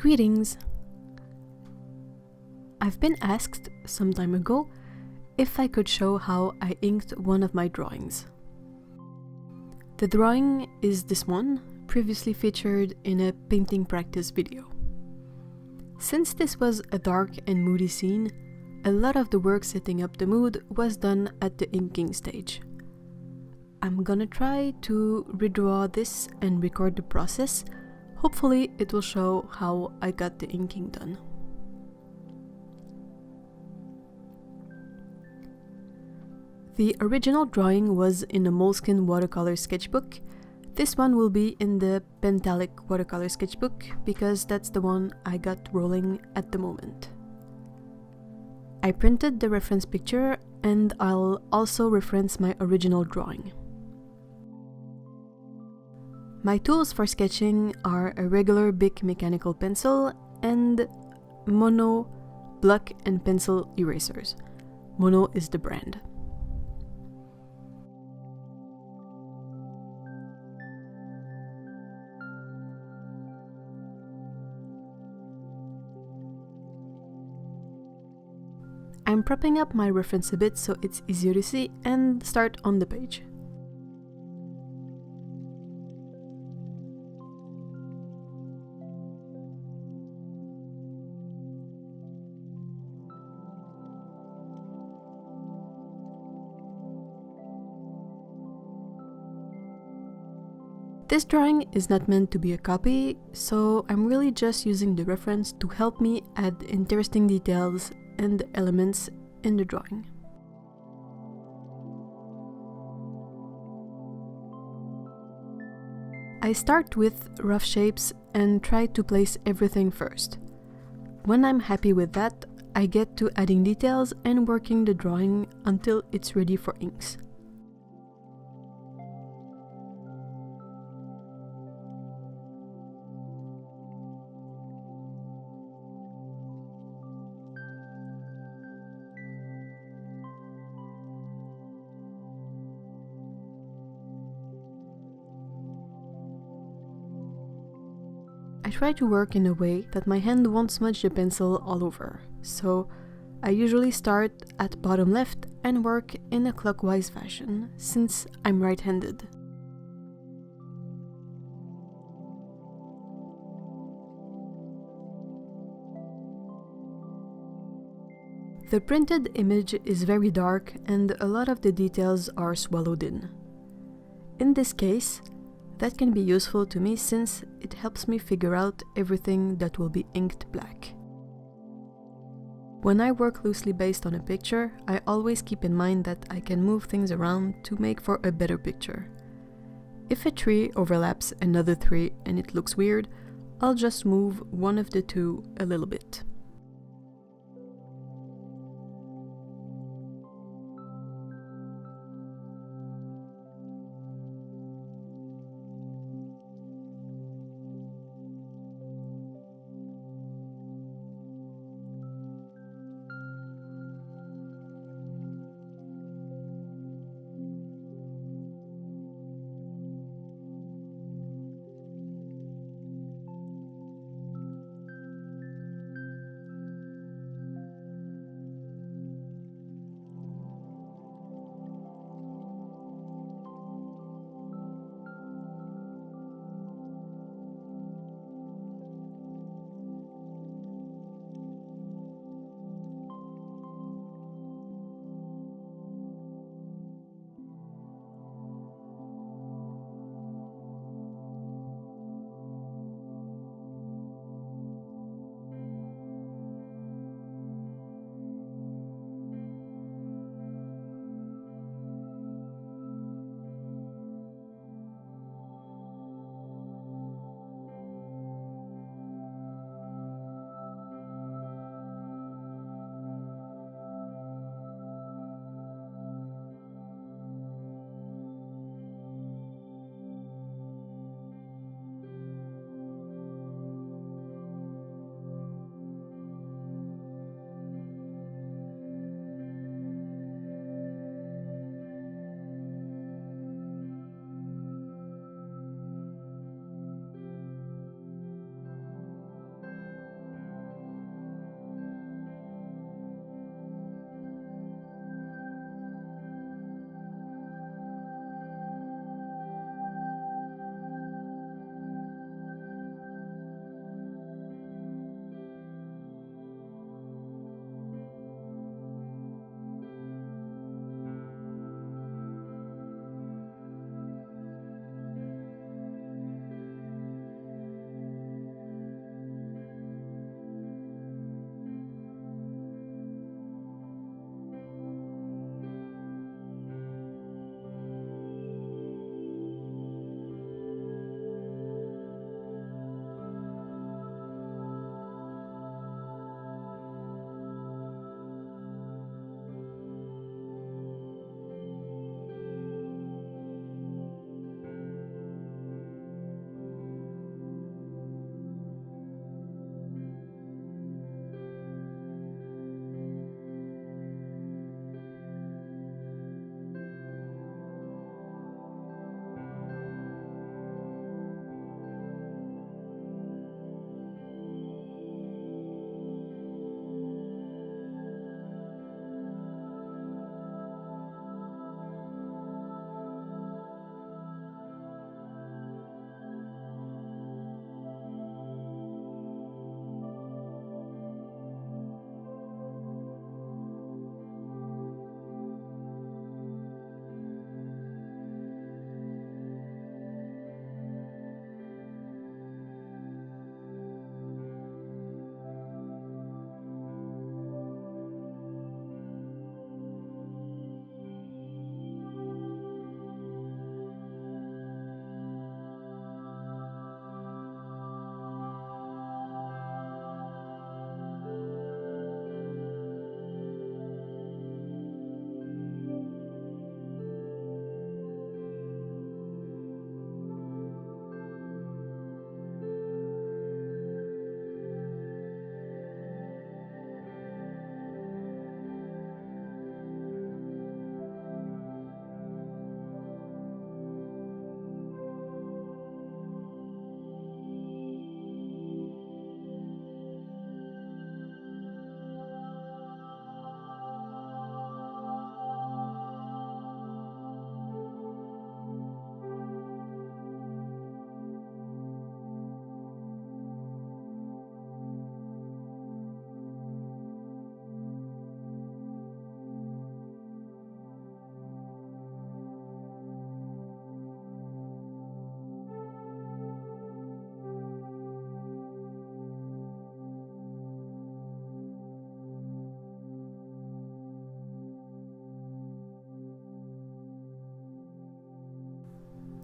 Greetings! I've been asked some time ago if I could show how I inked one of my drawings. The drawing is this one, previously featured in a painting practice video. Since this was a dark and moody scene, a lot of the work setting up the mood was done at the inking stage. I'm gonna try to redraw this and record the process. Hopefully it will show how I got the inking done. The original drawing was in a moleskin watercolor sketchbook. This one will be in the Pentalic watercolor sketchbook because that's the one I got rolling at the moment. I printed the reference picture and I'll also reference my original drawing. My tools for sketching are a regular big mechanical pencil and Mono block and pencil erasers. Mono is the brand. I'm propping up my reference a bit so it's easier to see and start on the page. This drawing is not meant to be a copy, so I'm really just using the reference to help me add interesting details and elements in the drawing. I start with rough shapes and try to place everything first. When I'm happy with that, I get to adding details and working the drawing until it's ready for inks. I try to work in a way that my hand won't smudge the pencil all over, so I usually start at bottom left and work in a clockwise fashion, since I'm right-handed. The printed image is very dark and a lot of the details are swallowed in. In this case, that can be useful to me since it helps me figure out everything that will be inked black. When I work loosely based on a picture, I always keep in mind that I can move things around to make for a better picture. If a tree overlaps another tree and it looks weird, I'll just move one of the two a little bit.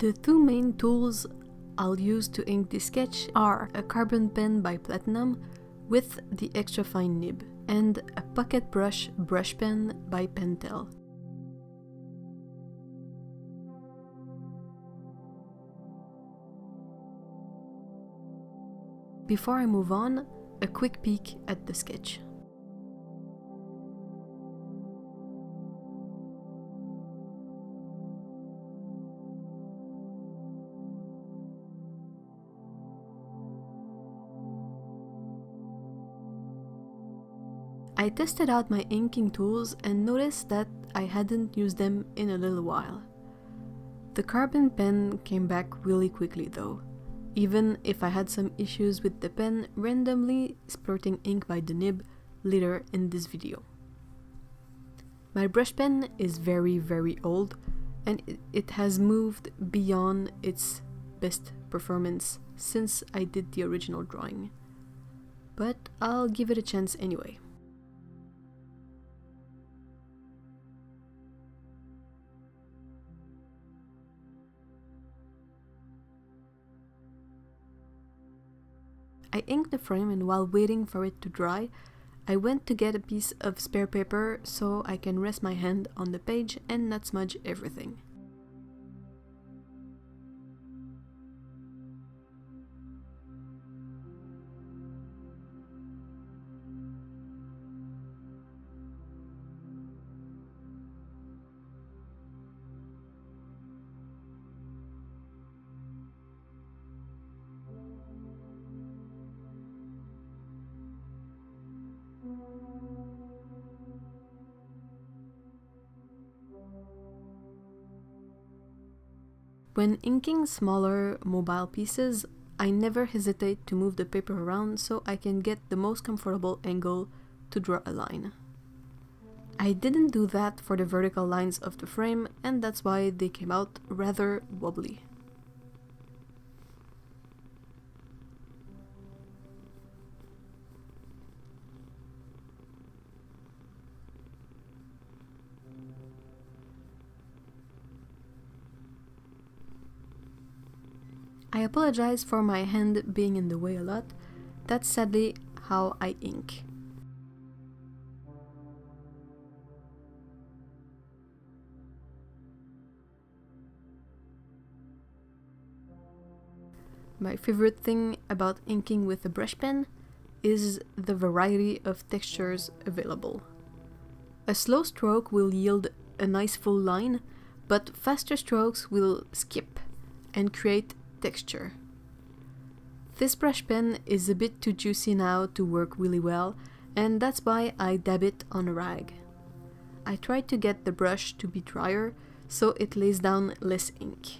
The two main tools I'll use to ink this sketch are a carbon pen by Platinum with the extrafine nib and a pocket brush brush pen by Pentel. Before I move on, a quick peek at the sketch. I tested out my inking tools and noticed that I hadn't used them in a little while. The carbon pen came back really quickly though, even if I had some issues with the pen randomly splurting ink by the nib later in this video. My brush pen is very old and it has moved beyond its best performance since I did the original drawing, but I'll give it a chance anyway. I inked the frame, and while waiting for it to dry, I went to get a piece of spare paper so I can rest my hand on the page and not smudge everything. When inking smaller mobile pieces, I never hesitate to move the paper around so I can get the most comfortable angle to draw a line. I didn't do that for the vertical lines of the frame, and that's why they came out rather wobbly. I apologize for my hand being in the way a lot. That's sadly how I ink. My favorite thing about inking with a brush pen is the variety of textures available. A slow stroke will yield a nice full line, but faster strokes will skip and create texture. This brush pen is a bit too juicy now to work really well, and that's why I dab it on a rag. I try to get the brush to be drier so it lays down less ink.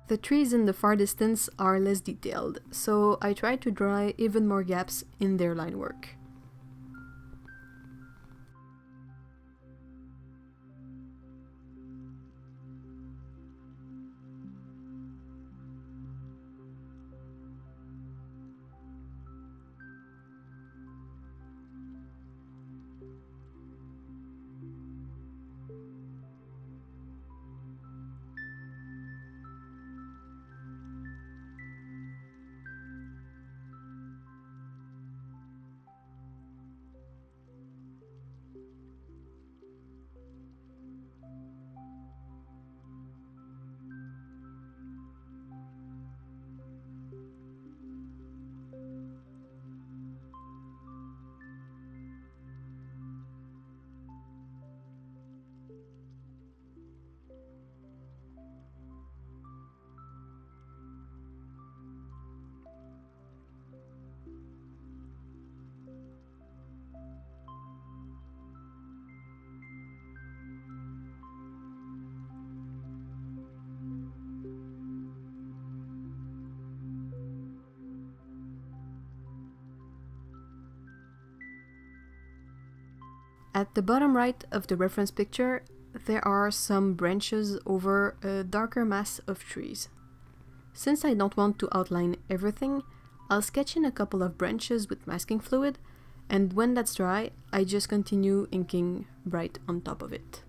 The trees in the far distance are less detailed, so I try to draw even more gaps in their line work. At the bottom right of the reference picture, there are some branches over a darker mass of trees. Since I don't want to outline everything, I'll sketch in a couple of branches with masking fluid, and when that's dry, I just continue inking right on top of it.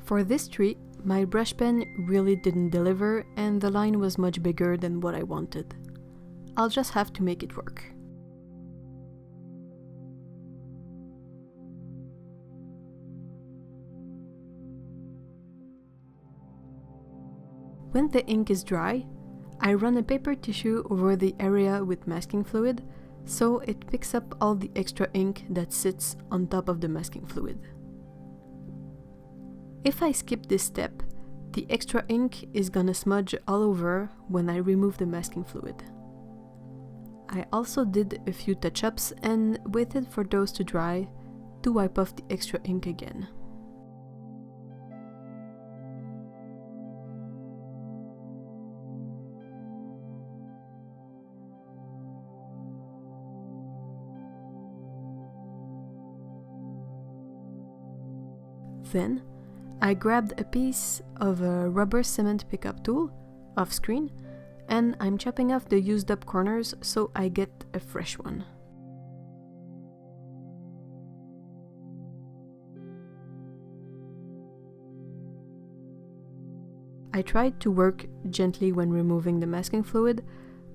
For this tree, my brush pen really didn't deliver and the line was much bigger than what I wanted. I'll just have to make it work. When the ink is dry, I run a paper tissue over the area with masking fluid so it picks up all the extra ink that sits on top of the masking fluid. If I skip this step, the extra ink is gonna smudge all over when I remove the masking fluid. I also did a few touch-ups and waited for those to dry to wipe off the extra ink again. Then, I grabbed a piece of a rubber cement pickup tool off screen and I'm chopping off the used up corners so I get a fresh one. I tried to work gently when removing the masking fluid,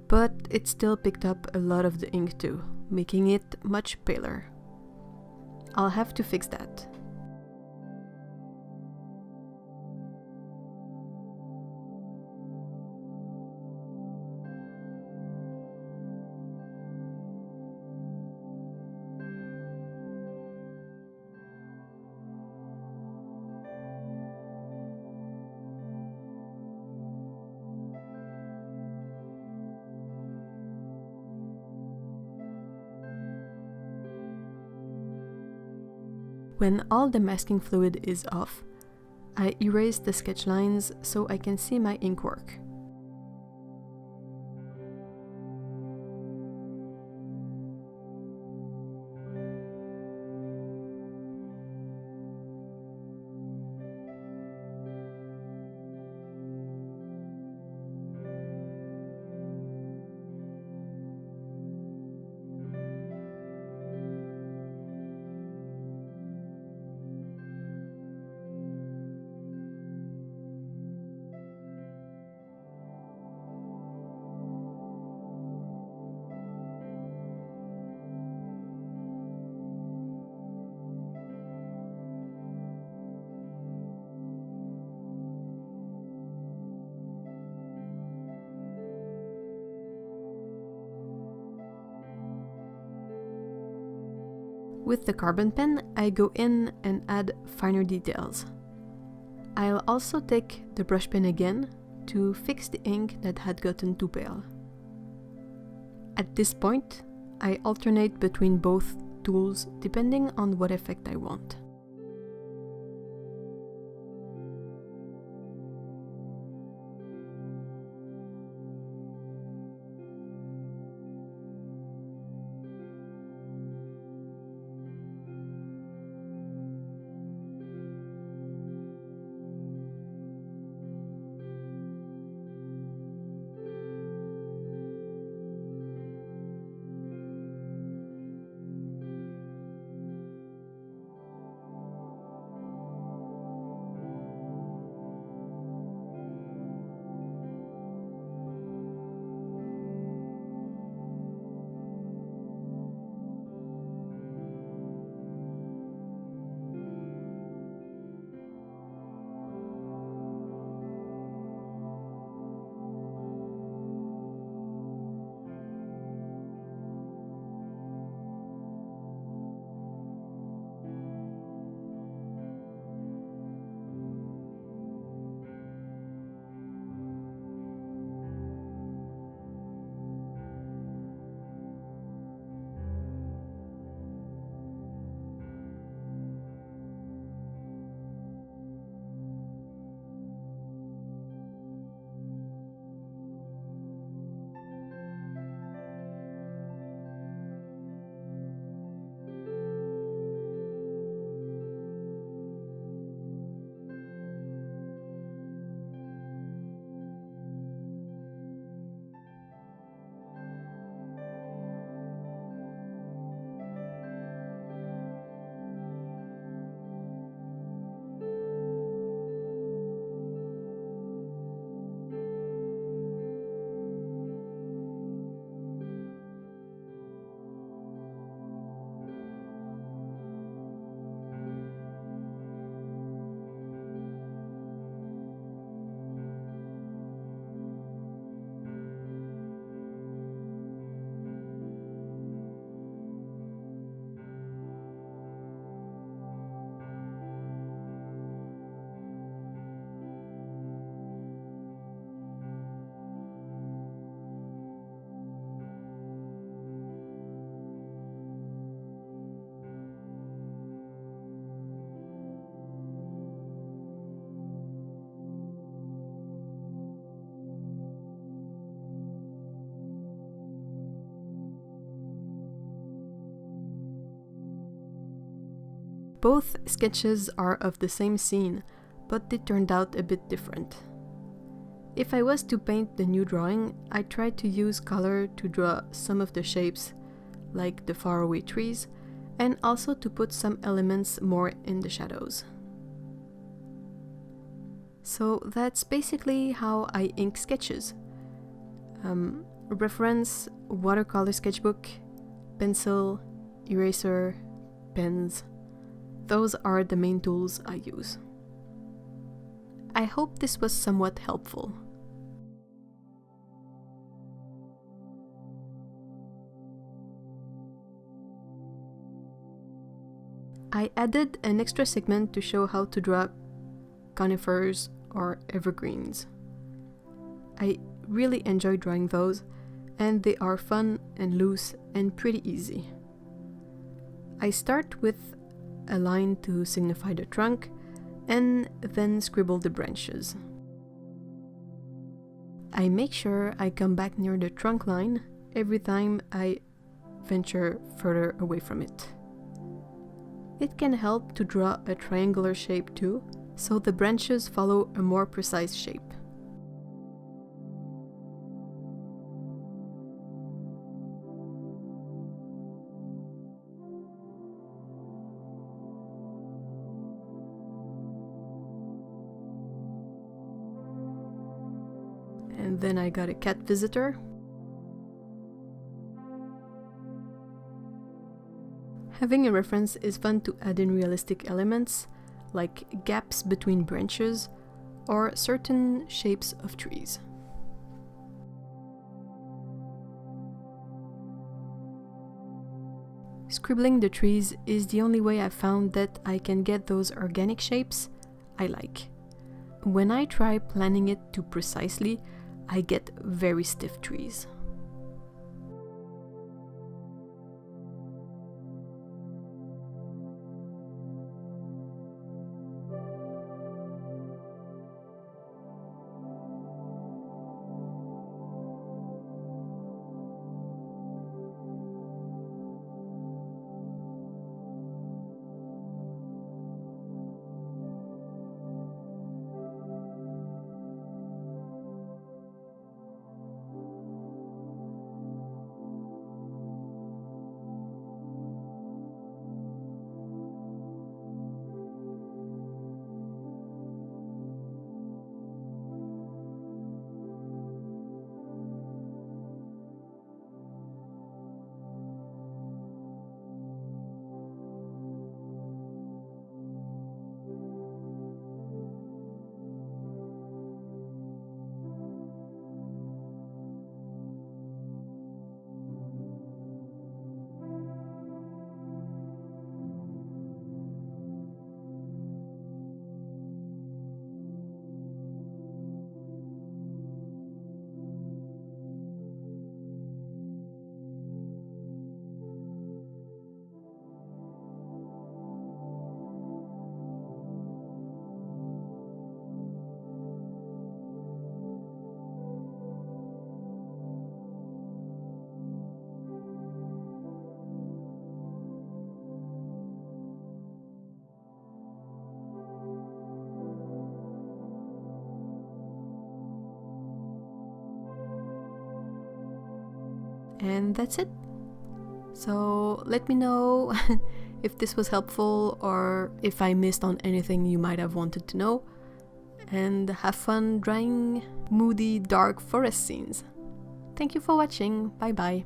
but it still picked up a lot of the ink too, making it much paler. I'll have to fix that. When all the masking fluid is off, I erase the sketch lines so I can see my ink work. With the carbon pen, I go in and add finer details. I'll also take the brush pen again to fix the ink that had gotten too pale. At this point, I alternate between both tools depending on what effect I want. Both sketches are of the same scene, but they turned out a bit different. If I was to paint the new drawing, I tried to use color to draw some of the shapes, like the faraway trees, and also to put some elements more in the shadows. So that's basically how I ink sketches. Reference, watercolor sketchbook, pencil, eraser, pens. Those are the main tools I use. I hope this was somewhat helpful. I added an extra segment to show how to draw conifers or evergreens. I really enjoy drawing those, and they are fun and loose and pretty easy. I start with a line to signify the trunk, and then scribble the branches. I make sure I come back near the trunk line every time I venture further away from it. It can help to draw a triangular shape too, so the branches follow a more precise shape. And then I got a cat visitor. Having a reference is fun to add in realistic elements, like gaps between branches or certain shapes of trees. Scribbling the trees is the only way I found that I can get those organic shapes I like. When I try planning it too precisely, I get very stiff trees. And that's it. So let me know if this was helpful or if I missed on anything you might have wanted to know. And have fun drawing moody, dark forest scenes. Thank you for watching. Bye bye.